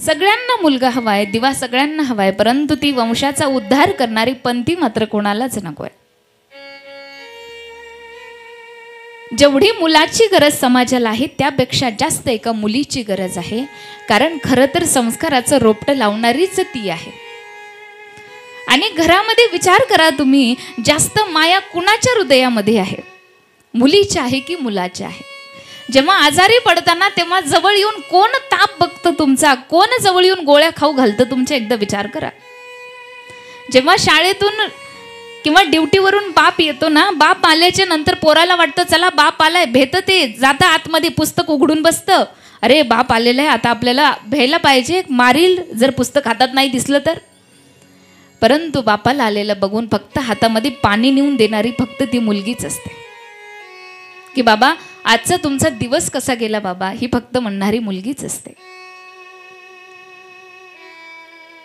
सगळ्यांना मुलगा हवाय, दिवा सगळ्यांना हवाय, परंतु ती वंशाचा उद्धार करणारी पंथी मात्र कोणालाच नकोय. जेवढी मुलाची गरज समाजाला आहे त्यापेक्षा जास्त एका मुलीची गरज आहे. कारण खरं तर संस्काराचं रोपटं लावणारीच ती आहे. आणि घरामध्ये विचार करा तुम्ही, जास्त माया कुणाच्या हृदयामध्ये आहे, मुलीची आहे की मुलाची आहे? जेव्हा आजारी पडताना तेव्हा जवळ येऊन कोण ताप बघतं तुमचा, कोण जवळ येऊन गोळ्या खाऊ घालतं तुमचा, एकदा विचार करा. जेव्हा शाळेतून किंवा ड्युटीवरून बाप येतो ना, बाप आल्याच्या नंतर पोराला वाटतं चला बाप आलाय, भेटतं ते, जाता आतमध्ये पुस्तक उघडून बसतं, अरे बाप आलेलं आहे आता आपल्याला भ्यायला पाहिजे, मारील जर पुस्तक हातात नाही दिसलं तर. परंतु बापाला आलेलं बघून फक्त हातामध्ये पाणी नेऊन देणारी फक्त ती मुलगीच असते. की बाबा आजचा तुमचा दिवस कसा गेला बाबा, ही फक्त म्हणणारी मुलगीच असते.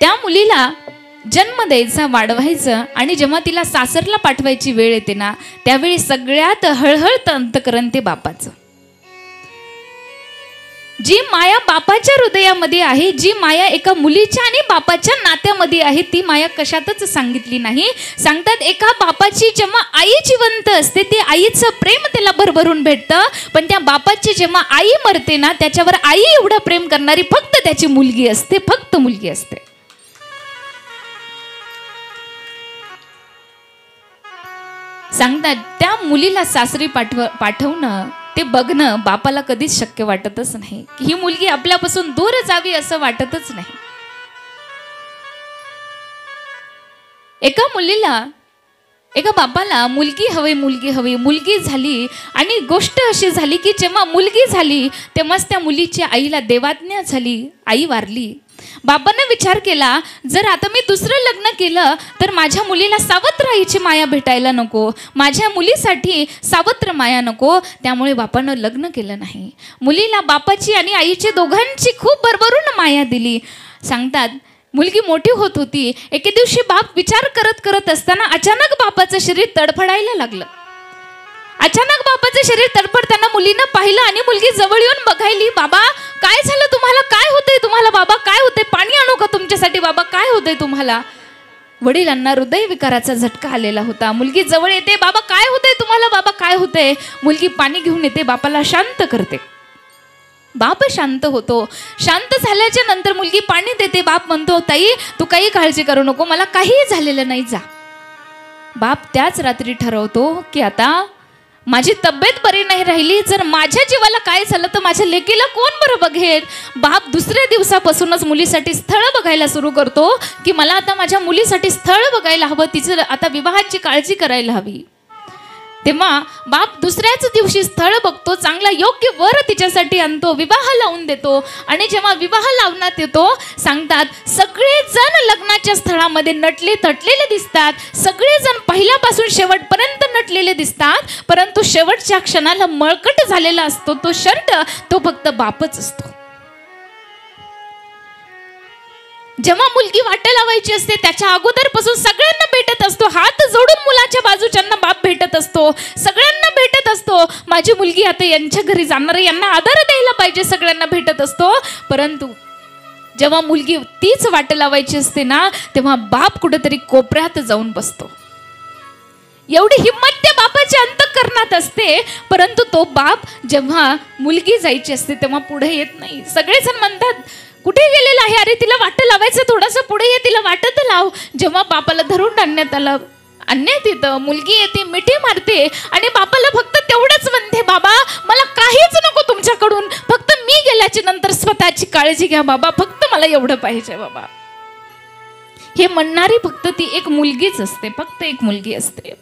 त्या मुलीला जन्म द्यायचा, वाढवायचं, आणि जेव्हा तिला सासरला पाठवायची वेळ येते ना, त्यावेळी सगळ्यात हळहळतं अंतकरण ते बापाचं. जी माया बापाच्या हृदयामध्ये आहे, जी माया एका मुलीच्या आणि बापाच्या नात्यामध्ये आहे, ती माया कशातच सांगितली नाही. सांगतात एका बापाची जेव्हा आई जिवंत असते ते आईचं प्रेम त्याला भरभरून भेटतं, पण त्या बापाची जेव्हा आई मरते ना, त्याच्यावर आई एवढं प्रेम करणारी फक्त त्याची मुलगी असते, फक्त मुलगी असते. सांगतात त्या मुलीला सासरी पाठवणं, ते बघणं बापाला कधीच शक्य वाटतच नाही. ही मुलगी आपल्यापासून दूर जावी असं वाटतच नाही. एका मुलीला, एका बापाला मुलगी हवी, मुलगी हवी, मुलगी झाली, आणि गोष्ट अशी झाली की जेव्हा मुलगी झाली तेव्हाच त्या मुलीच्या आईला देवाज्ञा झाली, आई वारली. बाबांना विचार केला, जर आता मी दुसरं लग्न केलं तर माझ्या मुलीला सावत्र आईची माया भेटायला नको, माझ्या मुलीसाठी सावत्र माया नको. त्यामुळे बापानं लग्न केलं नाही. मुलीला बापाची आणि आईची दोघांची खूप भरभरून माया दिली. सांगतात मुलगी मोठी होत होती. एके दिवशी बाप विचार करत करत असताना अचानक बापाचं शरीर तडफडायला लागलं. अचानक बापाचं शरीर तडफडताना मुलीनं पाहिलं आणि मुलगी जवळ येऊन बघायली, बाबा काय झालं तुम्हाला, काय होतंय तुम्हाला, बाबा काय होतंय, पाणी आणू का तुमच्यासाठी, बाबा काय होतंय तुम्हाला? वडिलांना हृदयविकाराचा झटका आलेला होता. मुलगी जवळ येते, बाबा काय होतंय तुम्हाला, बाबा काय होतंय? मुलगी पाणी घेऊन येते, बापाला शांत करते. बाप शांत होतो. शांत झाल्याच्या नंतर मुलगी पाणी देते. बाप म्हणतो, ताई तू काही काळजी करू नको, मला काहीही झालेलं नाही, जा. बाप त्याच रात्री ठरवतो की आता माझी तब्येत बरी नाही राहिली, जर माझ्या जीवाला काय झालं तर माझ्या लेकीला कोण बरं बघेल? बाप दुसऱ्या दिवसापासूनच मुलीसाठी स्थळ बघायला सुरू करतो की मला आता माझ्या मुलीसाठी स्थळ बघायला हवं, तिचं आता विवाहाची काळजी करायला हवी. तेव्हा बाप दुसऱ्याच दिवशी स्थळ बघतो, चांगला योग्य वर तिच्यासाठी आणतो, विवाह लावून देतो. आणि जेव्हा विवाह लावण्यात येतो, सांगतात सगळेजण लग्नाच्या स्थळामध्ये नटले तटलेले दिसतात, सगळेजण पहिल्यापासून शेवटपर्यंत नटलेले दिसतात, परंतु शेवटच्या क्षणाला मळकट झालेला असतो तो शर्ट, तो फक्त बापच असतो. जेव्हा मुलगी वाट लावायची असते त्याच्या अगोदरपासून सगळ्यांना भेटत असतो, हात जोडून मुलाच्या बाजूच्यांना बाप भेटत असतो, सगळ्यांना भेटत असतो, माझी मुलगी आता यांच्या घरी जाणार आहे, यांना आदर द्यायला पाहिजे, सगळ्यांना भेटत असतो. परंतु जेव्हा मुलगी तीच वाट लावायची असते ना, तेव्हा बाप कुठेतरी कोपऱ्यात जाऊन बसतो. एवढी हिम्मत त्या बापाच्या अंतःकरणात असते, परंतु तो बाप जेव्हा मुलगी जायची असते तेव्हा पुढे येत नाही. सगळेजण म्हणतात कुठे गेलेला आहे, अरे तिला वाट लावायचं, थोडंसं पुढे ये, तिला वाटत लाव. जेव्हा बापाला धरून आणण्यात येतं, मुलगी येते, मिठी मारते आणि बापाला फक्त तेवढंच म्हणते, बाबा मला काहीच नको तुमच्याकडून, फक्त मी गेल्याच्या नंतर स्वतःची काळजी घ्या बाबा, फक्त मला एवढं पाहिजे बाबा. हे म्हणणारी फक्त ती एक मुलगीच असते, फक्त एक मुलगी असते.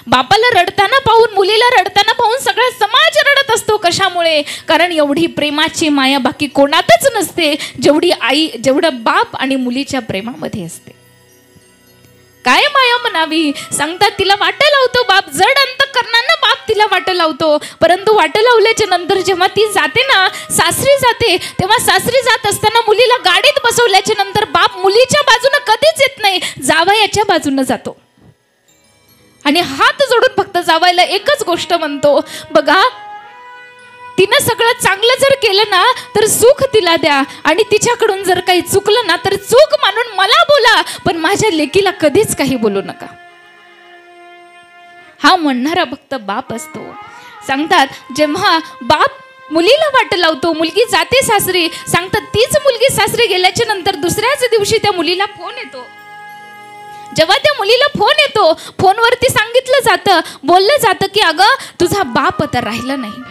बापाला रडताना पाहून, मुलीला रडताना पाहून सगळा समाज रडत असतो. कशामुळे? कारण एवढी प्रेमाची माया बाकी कोणातच नसते जेवढी आई, जेवढं बाप आणि मुलीच्या प्रेमामध्ये असते. काय माया म्हणावी? सांगतात तिला वाट लावतो बाप, जड अंतःकरणानं बाप तिला वाट लावतो. परंतु वाट लावल्याच्या नंतर जेव्हा ती जाते ना, सासरी जाते, तेव्हा सासरी जात असताना मुलीला गाडीत बसवल्याच्या नंतर बाप मुलीच्या बाजूने कधीच येत नाही, जावयाच्या बाजूने जातो आणि हात जोडून फक्त जावायला एकच गोष्ट म्हणतो, बघा तिनं सगळं चांगलं जर केलं ना तर सुख तिला द्या, आणि तिच्याकडून जर काही चुकलं ना तर चूक मानून मला बोला, पण माझ्या लेकीला कधीच काही बोलू नका. हा म्हणणारा फक्त बाप असतो. सांगतात जेव्हा बाप मुलीला वाट लावतो, मुलगी जाते सासरी, सांगतात तीच मुलगी सासरी गेल्याच्या नंतर दुसऱ्याच दिवशी त्या मुलीला फोन येतो. जेव्हा त्या मुलीला फोन येतो, फोनवरती सांगितलं जातं, बोललं जातं की अगं तुझा बाप आता राहिला नाही.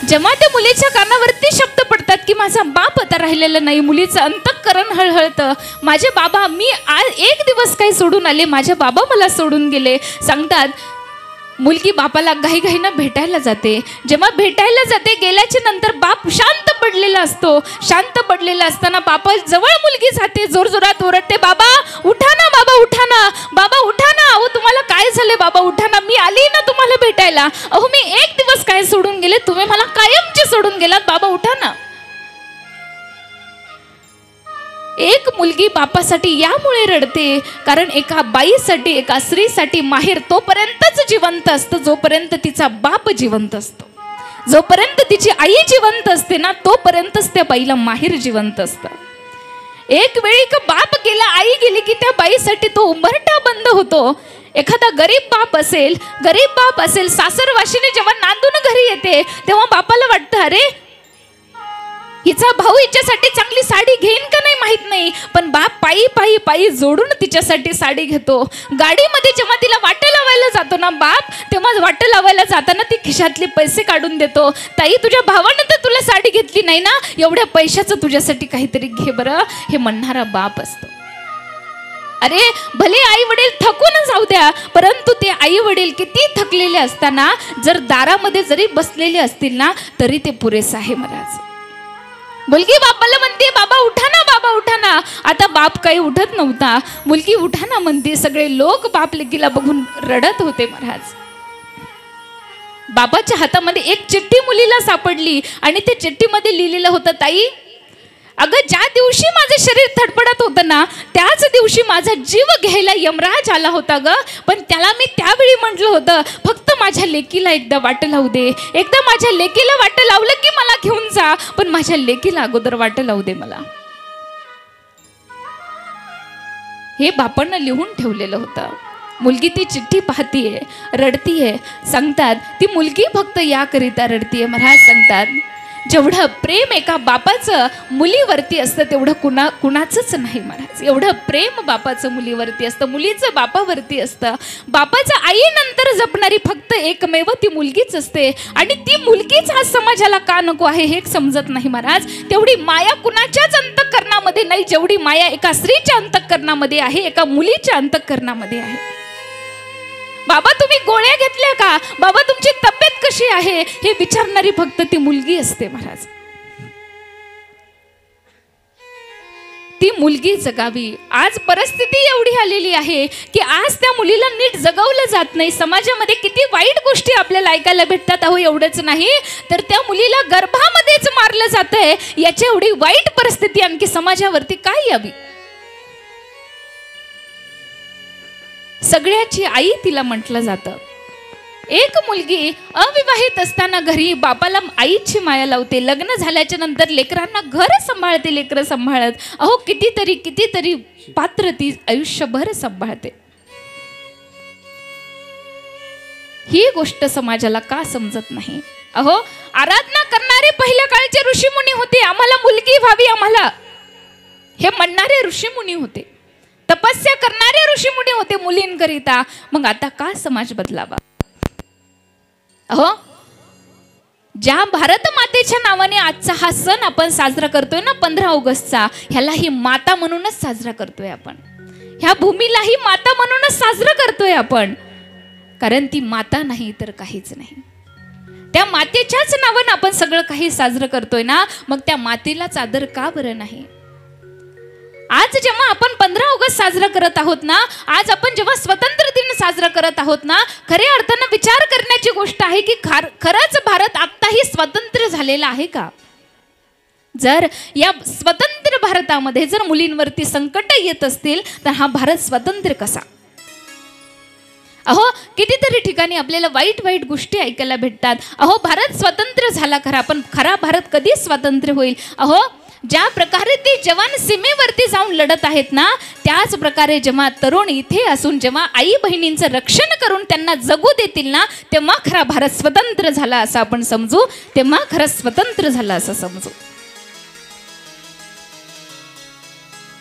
जेव्हा त्या मुलीच्या कानावरती शब्द पडतात की माझा बाप आता राहिलेला नाही, मुलीचं अंतःकरण हळहळतं. माझे बाबा, मी आज एक दिवस काही सोडून आले, माझे बाबा मला सोडून गेले. सांगतात मुलगी बापाला घाईघाईनं भेटायला जाते. जेव्हा भेटायला जाते, गेल्याच्या नंतर बाप शांत पडलेला असतो. शांत पडलेला असताना बापा जवळ मुलगी जाते, जोरजोरात ओरडते, बाबा उठा ना, बाबा उठा ना, बाबा उठा ना, अहो तुम्हाला काय झाले, बाबा उठा ना, मी आली ना तुम्हाला भेटायला, अहो मी एक दिवस काय सोडून गेले, तुम्ही मला कायमचे सोडून गेलात, बाबा उठा ना. एक मुलगी बापासाठी यामुळे रडते कारण एका बाईसाठी, एका स्त्रीसाठी माहेर तोपर्यंतच जिवंत असतं जोपर्यंत तिचा बाप जिवंत असतो. जोपर्यंत तिची आई जिवंत असते ना तोपर्यंतच त्या बाईला माहेर जिवंत असतं. एक वेळी का बाप गेला, आई गेली की त्या बाईसाठी तो उंबरठा बंद होतो. एखादा गरीब बाप असेल, सासरवाशीने जेव्हा नांदून घरी येते तेव्हा बापाला वाटतं अरे हिचा भाऊ हिच्यासाठी चांगली साडी घेईन का नाही माहित नाही, पण बाप पायी पायी पायी जोडून तिच्यासाठी साडी घेतो. गाडीमध्ये जेव्हा तिला वाटं लावायला जातो ना बाप, तेव्हा वाटं लावायला जाताना ती खिशातले पैसे काढून देतो. ताई तुझ्या भावानं तर तुला साडी घेतली नाही ना, एवढ्या पैशाचं तुझ्यासाठी काहीतरी घे बरं, हे म्हणणारा बाप असतो. अरे भले आई वडील थकून जाऊ द्या, परंतु ते आई वडील किती थकलेले असताना जर दारामध्ये जरी बसलेले असतील ना तरी ते पुरेसं आहे महाराज. मुलगी बापाला म्हणते बाबा उठा ना, बाबा उठा ना. आता बाप काही उठत नव्हता, मुलगी उठा ना म्हणते. सगळे लोक बाप लेकीला बघून रडत होते महाराज. बाबाच्या हातामध्ये एक चिठ्ठी मुलीला सापडली आणि त्या चिठ्ठीमध्ये लिहिलेलं होतं, ताई अगं ज्या दिवशी माझं शरीर थडपडत होतं ना त्याच दिवशी माझा जीव घ्यायला यमराज आला होता ग, पण त्याला मी त्यावेळी म्हटलं होतं फक्त माझ्या लेकीला एकदा वाट लावू दे, एकदा माझ्या लेकीला वाट लावलं की मला घेऊन जा, पण माझ्या लेकीला अगोदर वाट लावू दे मला. हे बापांना लिहून ठेवलेलं होतं. मुलगी ती चिठ्ठी पाहतीये, रडतीये. सांगतात ती मुलगी फक्त याकरिता रडतीये महाराज. सांगतात जेवढं प्रेम एका बापाचं मुलीवरती असतं तेवढं कुणाचंच नाही महाराज. एवढं प्रेम बापाचं मुलीवरती असतं, मुलीचं बापावरती असतं. बापाचं आईनंतर जपणारी फक्त एकमेव ती मुलगीच असते, आणि ती मुलगीच आज समाजाला का नको आहे हे समजत नाही महाराज. तेवढी माया कुणाच्याच अंतःकरणामध्ये नाही जेवढी माया एका स्त्रीच्या अंतःकरणामध्ये आहे, एका मुलीच्या अंतःकरणामध्ये आहे. बाबा तुम्ही गोळ्या घेतल्या का, बाबा तुमची तब्येत कशी आहे हे विचारणारी फक्त ती मुलगी असते महाराज. ती मुलगी जगावी. आज परिस्थिती एवढी आलेली आहे की आज त्या मुलीला नीट जगवलं जात नाही. समाजामध्ये किती वाईट गोष्टी आपल्याला ऐकायला भेटतात. अहो एवढंच नाही तर त्या मुलीला गर्भामध्येच मारलं जातंय. याची एवढी वाईट परिस्थिती आणखी समाजावरती काय यावी. सगळ्याची आई तिला म्हटलं जातं. एक मुलगी अविवाहित असताना घरी बापाला आईची माया लावते, लग्न झाल्याच्या नंतर लेकरांना घर सांभाळते, लेकरं सांभाळत. अहो कितीतरी पात्र ती आयुष्यभर सांभाळते. ही गोष्ट समाजाला का समजत नाही. अहो आराधना करणारे पहिल्या काळचे ऋषीमुनी होते, आम्हाला मुलगी व्हावी आम्हाला हे म्हणणारे ऋषीमुनी होते, तपस्या करणारे ऋषीमुनी होते मुलींकरिता. मग आता का समाज बदलावा. अहो ज्या भारत मातेच्या नावाने आजचा हा सण आपण साजरा करतोय ना 15 ऑगस्टचा, ह्याला ही माता म्हणूनच साजरा करतोय आपण. ह्या भूमीलाही माता म्हणूनच साजरा करतोय आपण, कारण ती माता नाही तर काहीच नाही. त्या मातेच्याच नावाने आपण सगळं काही साजरं करतोय ना, मग त्या मातेलाच आदर का बरं नाही. आज जेव्हा आपण 15 ऑगस्ट साजरा करत आहोत ना, आज आपण जेव्हा स्वतंत्र दिन साजरा करत आहोत ना, खऱ्या अर्थानं विचार करण्याची गोष्ट आहे की खरंच भारत आत्ताही स्वतंत्र झालेला आहे का. जर या स्वतंत्र भारतामध्ये जर मुलींवरती संकट येत असतील तर हा भारत स्वतंत्र कसा. अहो कितीतरी ठिकाणी आपल्याला वाईट वाईट गोष्टी ऐकायला भेटतात. अहो भारत स्वतंत्र झाला खरा, पण खरा भारत कधी स्वतंत्र होईल? अहो ज्या प्रकारे ते जवान सीमेवरती जाऊन लढत आहेत ना, त्याच प्रकारे जेव्हा तरुण इथे असून जेव्हा आई बहिणींचं रक्षण करून त्यांना जगू देतील ना, तेव्हा खरा भारत स्वतंत्र झाला असं आपण समजू, तेव्हा खरं स्वतंत्र झाला असं समजू.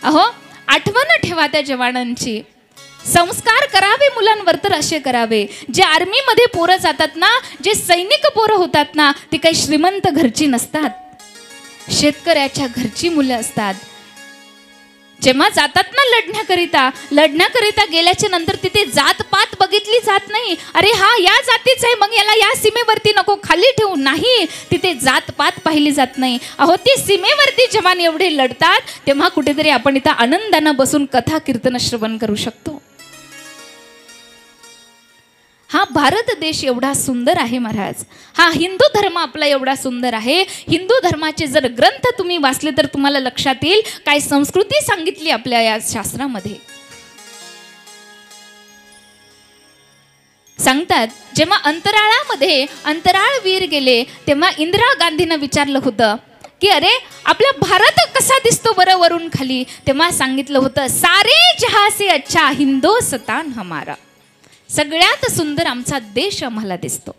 अहो आठवण ठेवा त्या जवानांची. संस्कार करावे मुलांवर तर असे करावे. जे आर्मीमध्ये पोरं जातात ना, जे सैनिक पोरं होतात ना, ती काही श्रीमंत घरची नसतात, शेतकऱ्याच्या घरची मुलं असतात. जेव्हा जातात ना लढण्याकरिता गेल्याच्या नंतर तिथे जातपात बघितली जात नाही. अरे हा या जातीचा आहे, मग याला या सीमेवरती नको खाली ठेवू, नाही, तिथे जातपात पाहिली जात नाही. अहो ती सीमेवरती जवान एवढे लढतात, तेव्हा कुठेतरी आपण इथं आनंदानं बसून कथा कीर्तन श्रवण करू शकतो. हा भारत देश एवढा सुंदर आहे महाराज. हा हिंदू धर्म आपला एवढा सुंदर आहे. हिंदू धर्माचे जर ग्रंथ तुम्ही वाचले तर तुम्हाला लक्षात येईल काय संस्कृती सांगितली आपल्या या शास्त्रामध्ये. सांगतात जेव्हा अंतराळामध्ये अंतराळवीर गेले तेव्हा इंदिरा गांधींना विचारलं होतं की अरे आपला भारत कसा दिसतो बरं वरून खाली? तेव्हा सांगितलं होतं सारे जहां से अच्छा हिंदुस्तान हमारा. सगळ्यात सुंदर आमचा देश आम्हाला दिसतो.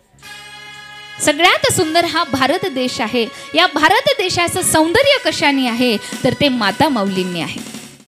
सगळ्यात सुंदर हा भारत देश आहे. या भारत देशाचं सौंदर्य कशाने आहे तर ते माता माऊलींनी आहे.